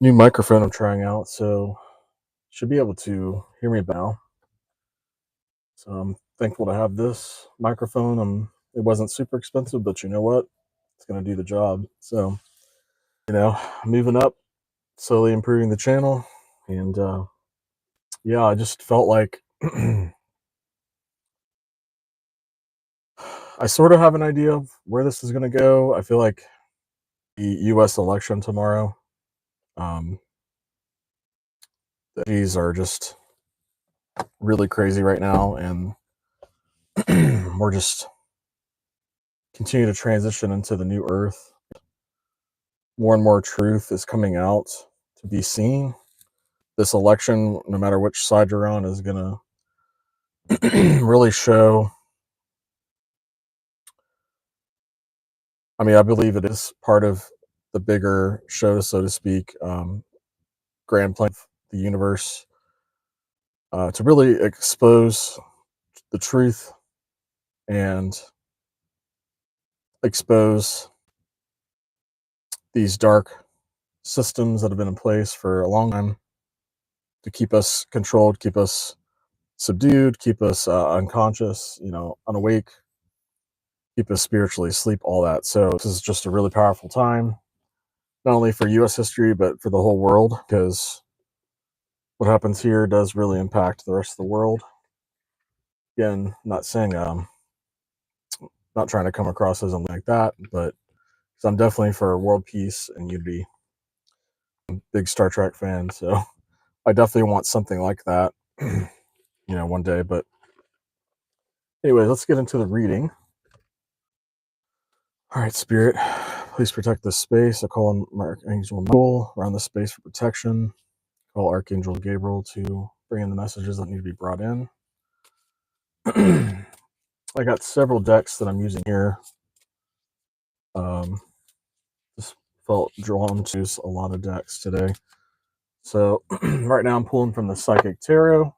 New microphone I'm trying out, so should be able to hear me now. So I'm thankful to have this microphone. It wasn't super expensive, but you know what? It's gonna do the job. So moving up, slowly improving the channel, and yeah, I just felt like I sort of have an idea of where this is gonna go. I feel like the U.S. election tomorrow. Um, these are just really crazy right now, and we're just continue to transition into the new Earth. More and more truth is coming out to be seen. This election, no matter which side you're on, is going to really show. I mean, I believe it is part of the bigger show, so to speak, grand plan of the universe to really expose the truth and expose these dark systems that have been in place for a long time to keep us controlled, keep us subdued, keep us unconscious, unawake, keep us spiritually asleep, all that. So this is just a really powerful time, not only for U.S. history but for the whole world, because what happens here does really impact the rest of the world. Again, not saying not trying to come across as something like that, but because I'm definitely for world peace and unity. Big Star Trek fan, so I definitely want something like that, one day. But anyway, let's get into the reading. All right, Spirit, please protect this space. I call on Archangel Michael around the space for protection. Call Archangel Gabriel to bring in the messages that need to be brought in. I got several decks that I'm using here. Just felt drawn to a lot of decks today. So right now I'm pulling from the Psychic Tarot.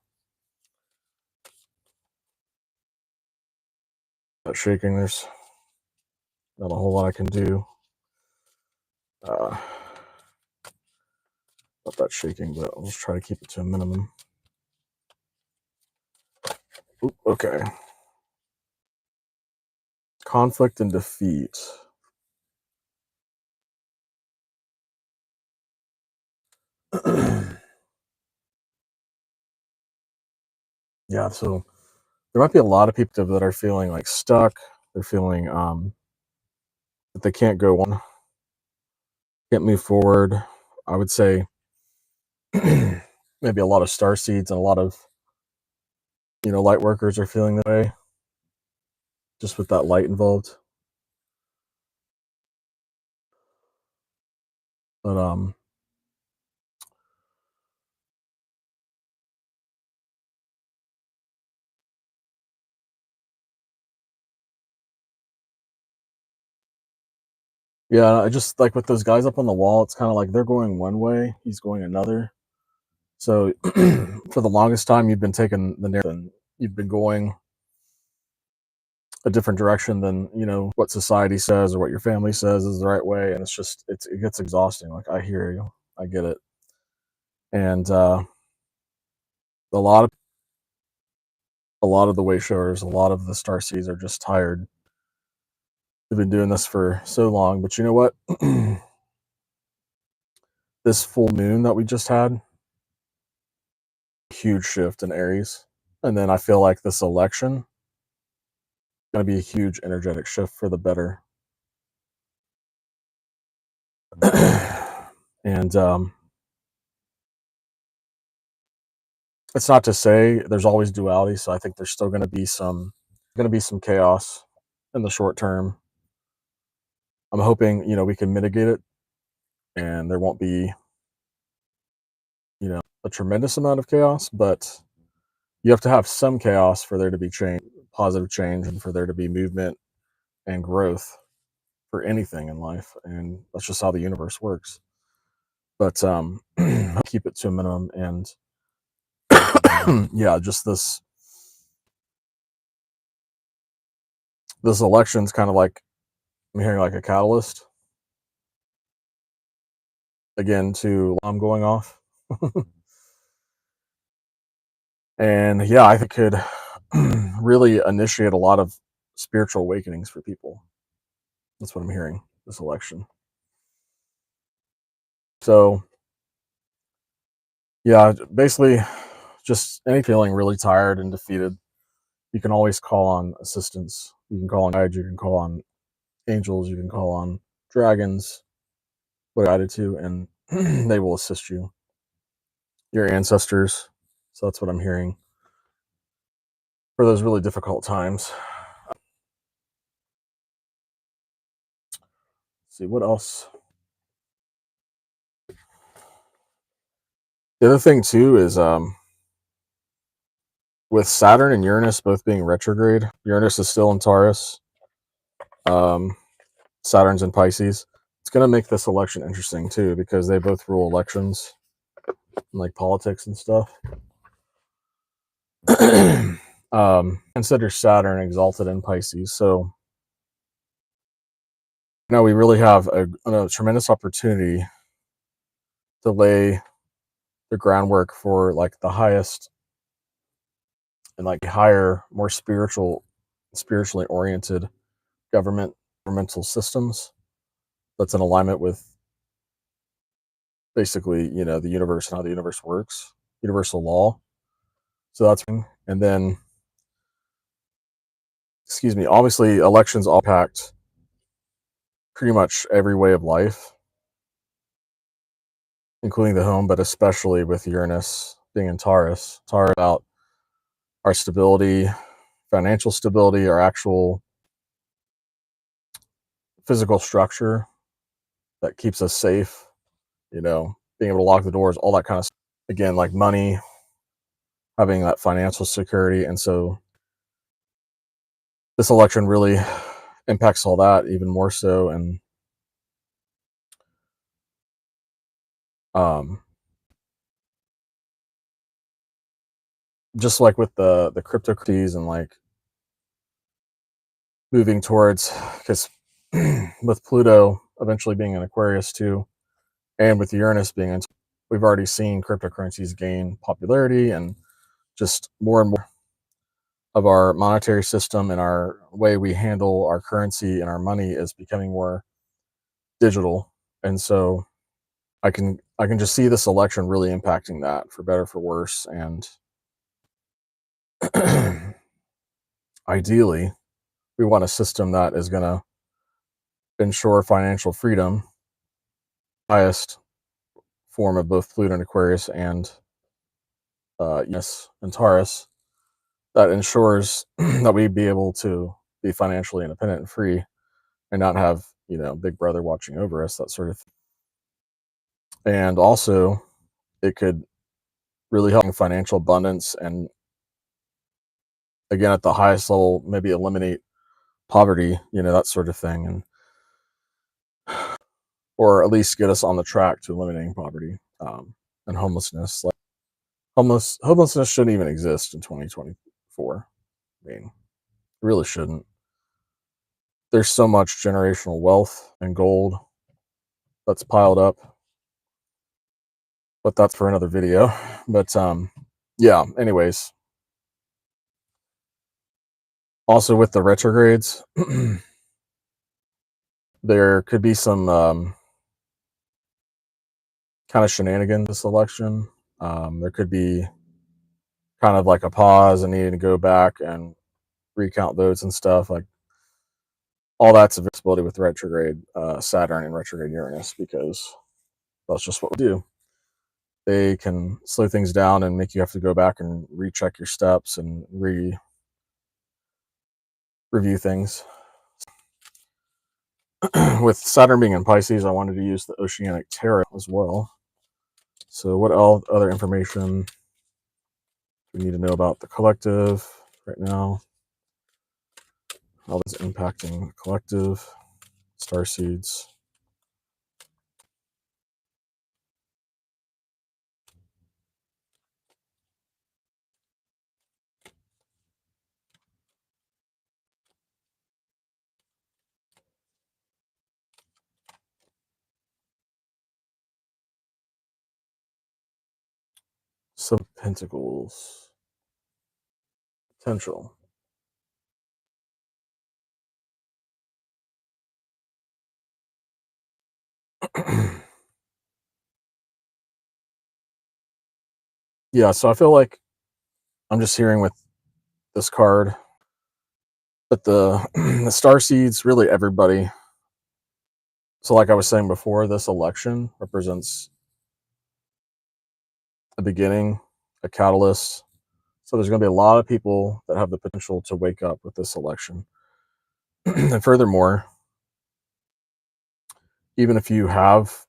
Not shaking, there's not a whole lot I can do. Not that shaking, but I'll just try to keep it to a minimum. Oop, okay. Conflict and defeat. Yeah, so there might be a lot of people that are feeling like stuck. They're feeling that they can't go on, can't move forward. I would say maybe a lot of star seeds and a lot of light workers are feeling that way, just with that light involved. But yeah, I just like with those guys up on the wall, it's kind of like they're going one way, he's going another. So for the longest time, you've been taking the narrative and you've been going a different direction than what society says or what your family says is the right way, and it gets exhausting. Like, I hear you, I get it. And a lot of the way showers, a lot of the star seeds are just tired. They've been doing this for so long. But you know what? This full moon that we just had, huge shift in Aries. And then I feel like this election is going to be a huge energetic shift for the better. And it's not to say there's always duality. So I think there's still going to be some chaos in the short term. I'm hoping, we can mitigate it and there won't be, a tremendous amount of chaos, but you have to have some chaos for there to be change, positive change, and for there to be movement and growth for anything in life. And that's just how the universe works. But keep it to a minimum. And yeah, just this election's kind of like, I'm hearing like a catalyst. again to going off. And yeah, I think could really initiate a lot of spiritual awakenings for people. That's what I'm hearing this election. So yeah, basically, just any feeling really tired and defeated, you can always call on assistance. You can call on guides. You can call on angels. You can call on dragons. What guided to, and they will assist you. Your ancestors. So that's what I'm hearing for those really difficult times. Let's see what else. The other thing too is with Saturn and Uranus both being retrograde. Uranus is still in Taurus. Um, Saturn's in Pisces. It's going to make this election interesting too because they both rule elections and like politics and stuff. Consider Saturn exalted in Pisces. So now we really have a tremendous opportunity to lay the groundwork for like the highest and like higher, more spiritually oriented governmental systems that's in alignment with basically, the universe and how the universe works, universal law. So that's, and then, excuse me, obviously elections all impact pretty much every way of life, including the home, but especially with Uranus being in Taurus. Taurus about our stability, financial stability, our actual physical structure that keeps us safe, being able to lock the doors, all that kind of stuff. Again, like money, having that financial security. And so this election really impacts all that even more so. And um, just like with the cryptocurrencies and like moving towards, because with Pluto eventually being in Aquarius too, and with Uranus being in, we've already seen cryptocurrencies gain popularity, and just more and more of our monetary system and our way we handle our currency and our money is becoming more digital. And so I can just see this election really impacting that for better for worse. And ideally, we want a system that is going to ensure financial freedom, highest form of both Pluto and Aquarius and yes, and Taurus, that ensures that we be able to be financially independent and free and not have, Big Brother watching over us, that sort of thing. And also, it could really help financial abundance and, again, at the highest level, maybe eliminate poverty, that sort of thing. And or at least get us on the track to eliminating poverty and homelessness. Like homelessness shouldn't even exist in 2024. I mean, it really shouldn't. There's so much generational wealth and gold that's piled up, but that's for another video. But yeah, anyways, also with the retrogrades, there could be some kind of shenanigans this election. There could be kind of like a pause and needing to go back and recount votes and stuff. Like all that's a visibility with retrograde Saturn and retrograde Uranus, because that's just what we do. They can slow things down and make you have to go back and recheck your steps and review things. With Saturn being in Pisces, I wanted to use the Oceanic Tarot as well. So what other information do we need to know about the collective right now? How that's impacting the collective, star seeds. Some Pentacles. Potential. Yeah, so I feel like I'm just hearing with this card that the the star seeds, really everybody. So like I was saying before, this election represents a beginning, a catalyst. So there's going to be a lot of people that have the potential to wake up with this election. And furthermore, even if you have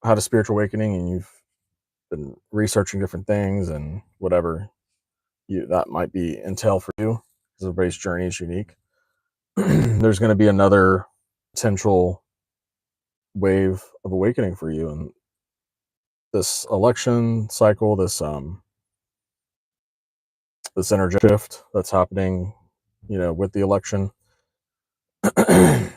had a spiritual awakening and you've been researching different things and whatever that might be entail for you, because everybody's journey is unique. There's going to be another potential wave of awakening for you, and this election cycle, this energy shift that's happening, with the election, could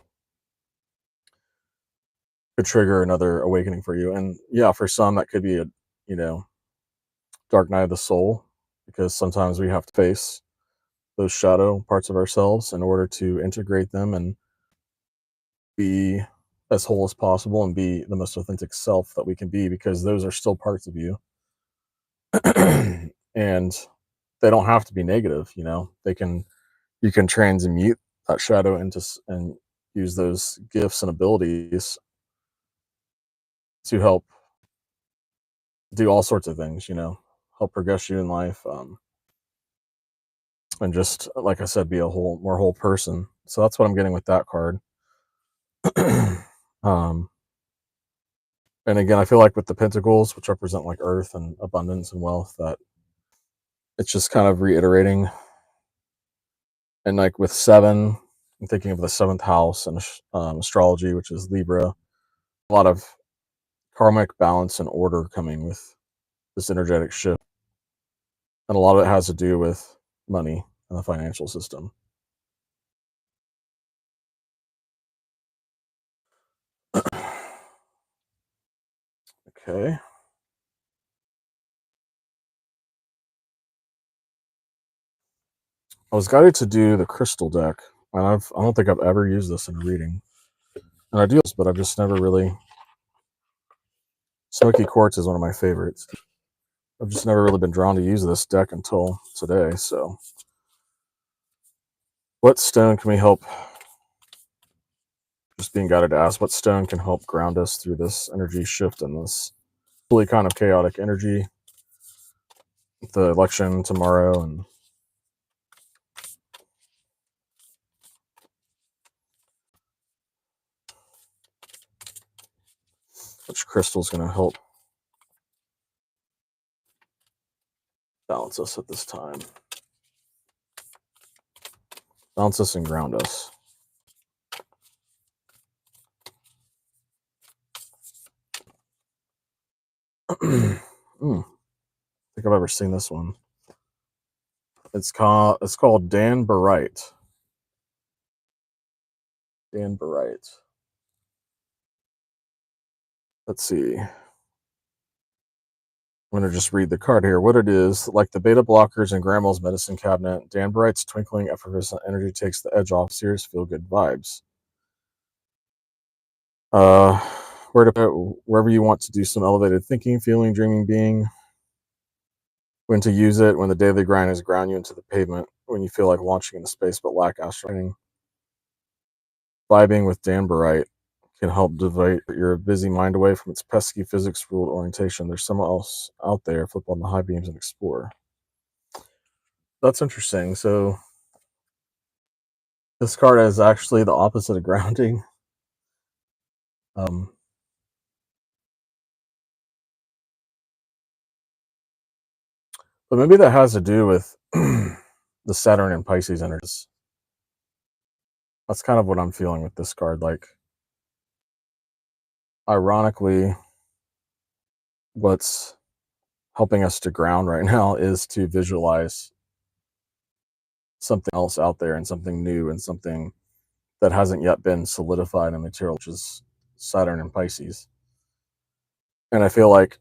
trigger another awakening for you. And yeah, for some that could be a you know dark night of the soul, because sometimes we have to face those shadow parts of ourselves in order to integrate them and be as whole as possible and be the most authentic self that we can be, because those are still parts of you. And they don't have to be negative, you can transmute that shadow into and use those gifts and abilities to help do all sorts of things, help progress you in life, and just like I said, be a more whole person. So that's what I'm getting with that card. um and again, I feel like with the pentacles, which represent like earth and abundance and wealth, that it's just kind of reiterating. And like with seven, I'm thinking of the seventh house and astrology, which is Libra. A lot of karmic balance and order coming with this energetic shift, and a lot of it has to do with money and the financial system. Okay. I was guided to do the crystal deck, and I don't think I've ever used this in a reading. And I do, but I've just never really. Smoky quartz is one of my favorites. I've just never really been drawn to use this deck until today. So, what stone can we help? Just being guided to ask, what stone can help ground us through this energy shift and this really kind of chaotic energy? The election tomorrow, and which crystal is going to help balance us at this time? Balance us and ground us. I think I've ever seen this one. It's called Danburite. Danburite. Let's see. I'm going to just read the card here. What it is: like the beta blockers in Grandma's medicine cabinet, Danburite's twinkling, effervescent energy takes the edge off serious feel-good vibes. Uh, wherever you want to do some elevated thinking, feeling, dreaming, being. When to use it: when the daily grind has ground you into the pavement, when you feel like launching into space but lack astral training. Vibing with Danburite can help divert your busy mind away from its pesky physics-ruled orientation. There's someone else out there. Flip on the high beams and explore. That's interesting. So this card is actually the opposite of grounding. But maybe that has to do with the Saturn and Pisces energies. That's kind of what I'm feeling with this card. Like, ironically, what's helping us to ground right now is to visualize something else out there and something new and something that hasn't yet been solidified in material, which is Saturn and Pisces. And I feel like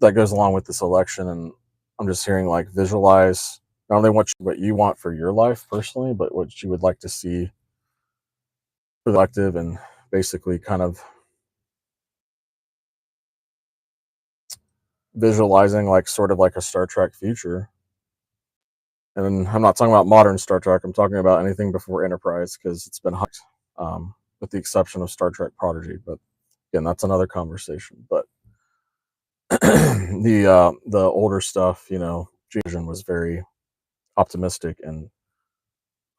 that goes along with this election. And I'm just hearing like visualize not only what you want for your life personally, but what you would like to see for the collective, and basically kind of visualizing like sort of like a Star Trek future. And I'm not talking about modern Star Trek. I'm talking about anything before Enterprise, because it's been hot, with the exception of Star Trek Prodigy. But again, that's another conversation. But the older stuff, Vision was very optimistic and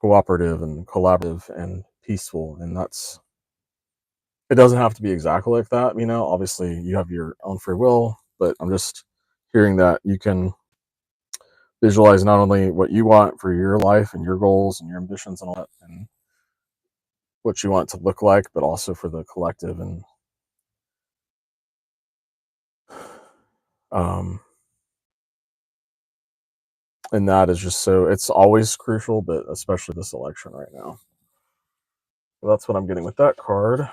cooperative and collaborative and peaceful, and it doesn't have to be exactly like that. Obviously you have your own free will, but I'm just hearing that you can visualize not only what you want for your life and your goals and your ambitions and all that, and what you want it to look like, but also for the collective. Um, and that is just so, it's always crucial, but especially this election right now. So that's what I'm getting with that card.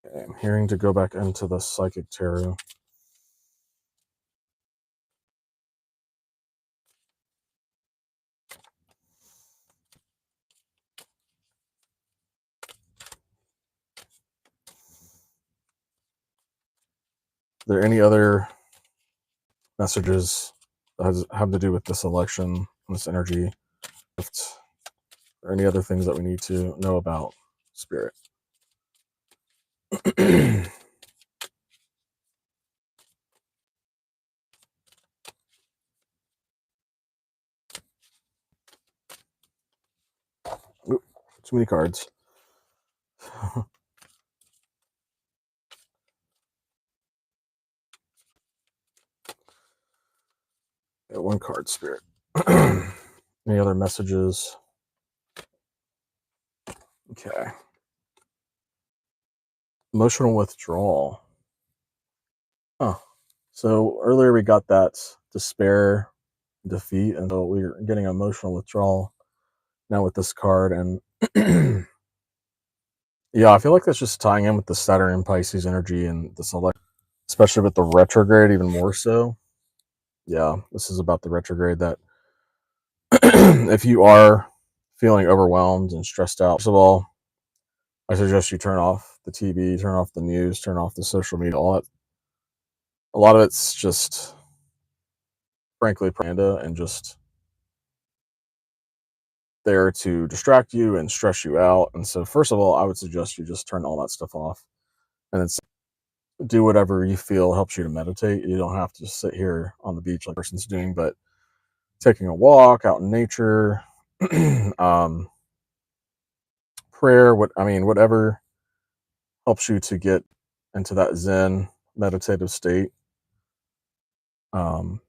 Okay, I'm hearing to go back into the Psychic Tarot. Are there any other messages that have to do with this election, this energy, or any other things that we need to know about spirit? Oop, too many cards. Got one card, spirit. Any other messages? Okay. Emotional withdrawal. Huh. So earlier we got that despair, defeat, and so we're getting emotional withdrawal now with this card. And yeah, I feel like that's just tying in with the Saturn and Pisces energy and the select, especially with the retrograde, even more so. Yeah, this is about the retrograde, that if you are feeling overwhelmed and stressed out, first of all, I suggest you turn off the TV, turn off the news, turn off the social media. All that, a lot of it's just, frankly, propaganda and just there to distract you and stress you out. And so, first of all, I would suggest you just turn all that stuff off, and then do whatever you feel helps you to meditate. You don't have to sit here on the beach like the person's doing, but taking a walk out in nature, um, prayer, whatever helps you to get into that Zen meditative state. Um,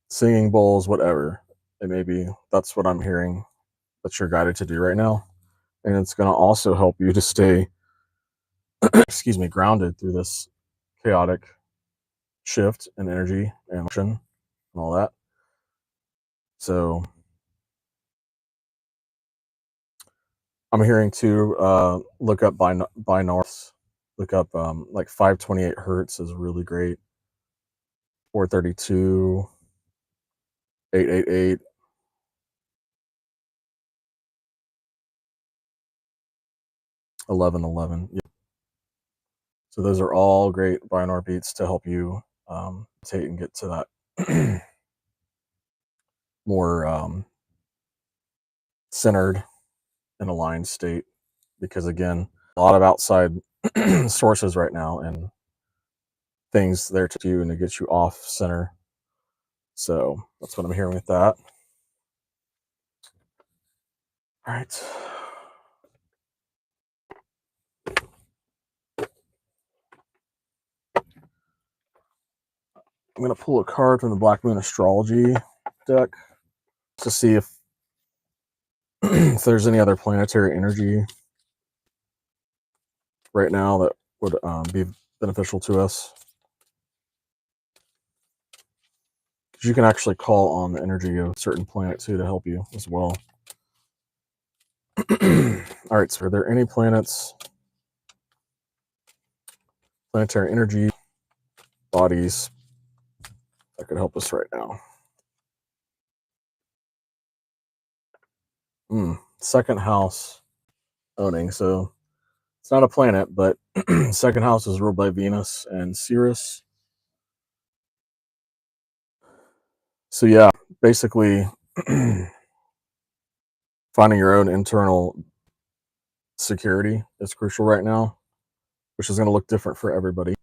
Singing bowls, whatever it may be. That's what I'm hearing that you're guided to do right now. And it's going to also help you to stay, excuse me, grounded through this chaotic shift in energy and motion and all that. So I'm hearing to look up binaural, look up like 528 hertz is really great. 432, 888, 1111. Yeah. So those are all great binaural beats to help you take and get to that more centered and aligned state. Because again, a lot of outside sources right now and things there to do and to get you off center. So that's what I'm hearing with that. All right. I'm going to pull a card from the Black Moon Astrology deck to see if if there's any other planetary energy right now that would be beneficial to us. because you can actually call on the energy of a certain planet too to help you as well. All right, so are there any planets, planetary energy bodies that could help us right now? Second house owning. So it's not a planet, but second house is ruled by Venus and Sirius. So yeah, basically finding your own internal security is crucial right now, which is going to look different for everybody.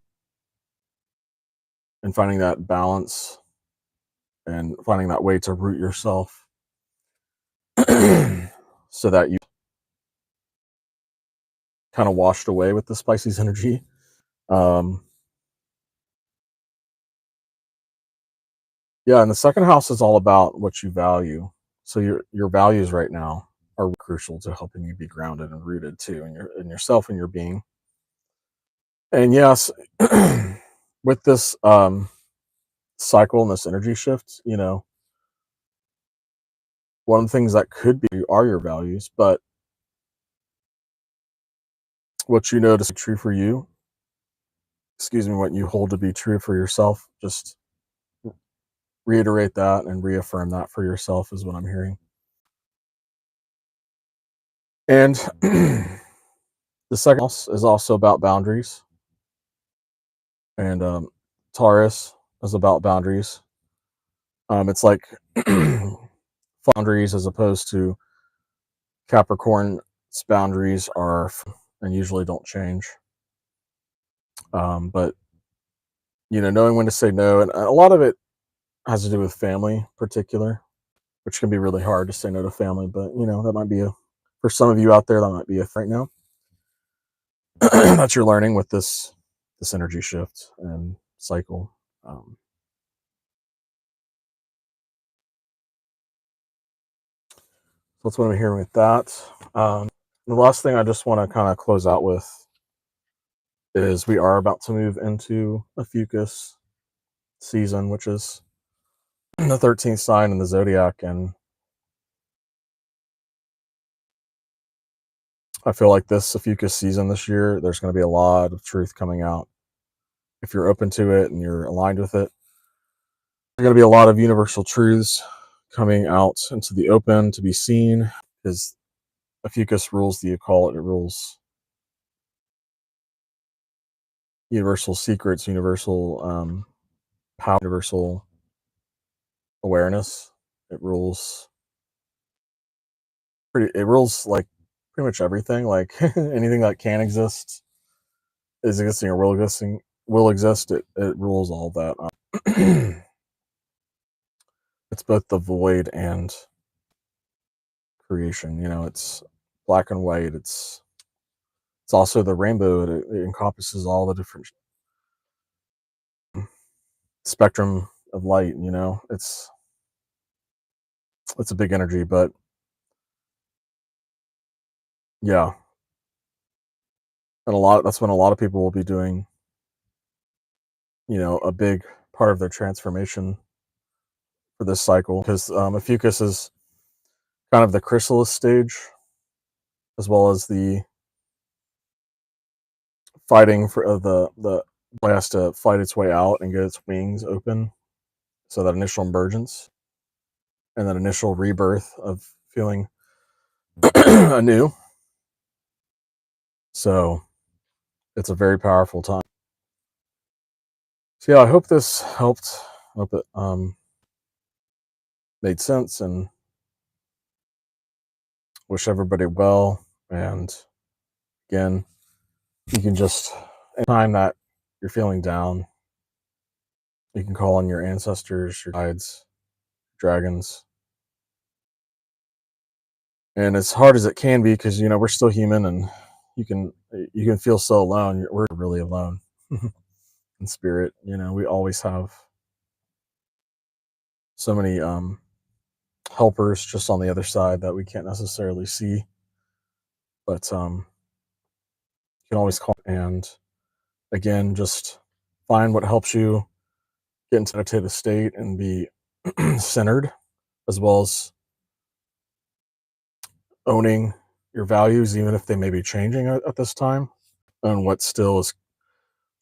And finding that balance and finding that way to root yourself so that you kind of washed away with the Pisces energy. Yeah, and the second house is all about what you value. So your values right now are crucial to helping you be grounded and rooted too in yourself and your being. And yes, with this cycle and this energy shift, one of the things that could be are your values, but what you know to be true for you, what you hold to be true for yourself, just reiterate that and reaffirm that for yourself is what I'm hearing. And the second house is also about boundaries, and Taurus is about boundaries. It's like boundaries as opposed to Capricorn's boundaries are and usually don't change. But knowing when to say no, and a lot of it has to do with family, in particular, which can be really hard to say no to family. But that might be for some of you out there, that might be a right now that you're learning with this energy shift and cycle. So that's what I'm hearing with that. The last thing I just want to kind of close out with is we are about to move into a Fucus season, which is the 13th sign in the zodiac, and I feel like this Fucus season this year, there's going to be a lot of truth coming out. If you're open to it and you're aligned with it, there's going to be a lot of universal truths coming out into the open to be seen, because Fucus rules the occult. It rules universal secrets, universal power, universal awareness. It rules like pretty much everything. Like anything that can exist is existing or will exist. It rules all of that. It's both the void and creation. It's black and white. It's also the rainbow. It encompasses all the different spectrum of light. It's a big energy, but yeah, and that's when a lot of people will be doing a big part of their transformation for this cycle, because Fucus is kind of the chrysalis stage, as well as the fighting for the has to fight its way out and get its wings open. So that initial emergence and that initial rebirth of feeling anew. So it's a very powerful time. So yeah, I hope this helped. I hope it made sense, and wish everybody well. And again, you can just anytime that you're feeling down, you can call on your ancestors, your guides, dragons. And as hard as it can be, because we're still human, and you can feel so alone. We're really alone in spirit. We always have so many helpers just on the other side that we can't necessarily see, but you can always call. And again, just find what helps you get into a meditative state and be centered, as well as owning your values, even if they may be changing at this time, and what still is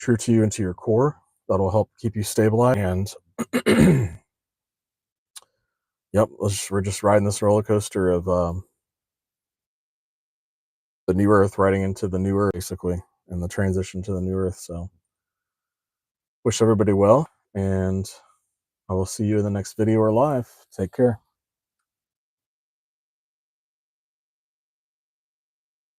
true to you and to your core. That'll help keep you stabilized. And yep, we're just riding this roller coaster of the new earth, riding into the new earth, basically, and the transition to the new earth. So, wish everybody well, and I will see you in the next video or live. Take care.